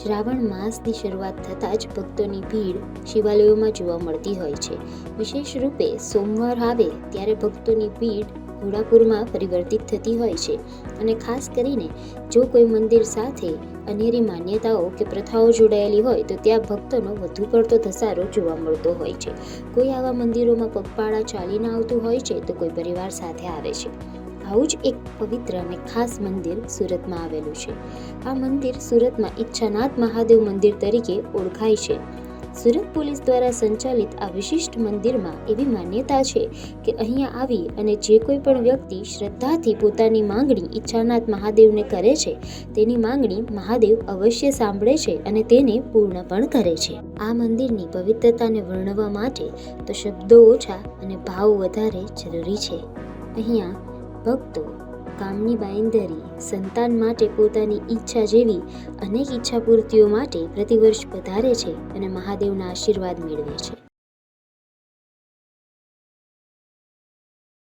શ્રાવણ માસની શરૂઆત થતાં જ ભક્તોની ભીડ શિવાલયોમાં જોવા મળતી હોય છે. વિશેષ રૂપે સોમવાર આવે ત્યારે ભક્તોની ભીડ ઘોડાપુરમાં પરિવર્તિત થતી હોય છે અને ખાસ કરીને જો કોઈ મંદિર સાથે અનેરી માન્યતાઓ કે પ્રથાઓ જોડાયેલી હોય તો ત્યાં ભક્તોનો વધુ પડતો ધસારો જોવા મળતો હોય છે. કોઈ આવા મંદિરોમાં પગપાળા ચાલીને આવતું હોય છે તો કોઈ પરિવાર સાથે આવે છે. આવું જ એક પવિત્ર અને ખાસ મંદિર સુરતમાં આવેલું છે. આ મંદિર સુરતમાં ઈચ્છાનાથ મહાદેવ મંદિર તરીકે ઓળખાય છે. સુરત પોલીસ દ્વારા સંચાલિત આ વિશિષ્ટ મંદિરમાં એવી માન્યતા છે કે અહીંયા આવી અને જે કોઈ પણ વ્યક્તિ શ્રદ્ધાથી પોતાની માંગણી ઈચ્છાનાથ મહાદેવને કરે છે તેની માંગણી મહાદેવ અવશ્ય સાંભળે છે અને તેને પૂર્ણ પણ કરે છે. આ મંદિરની પવિત્રતાને વર્ણવવા માટે તો શબ્દો ઓછા અને ભાવ વધારે જરૂરી છે. અહીંયા ભક્તો કામની બાંયધરી, સંતાન માટે પોતાની ઈચ્છા જેવી અનેક ઈચ્છાપૂર્તિઓ માટે પ્રતિવર્ષ પધારે છે અને મહાદેવના આશીર્વાદ મેળવે છે.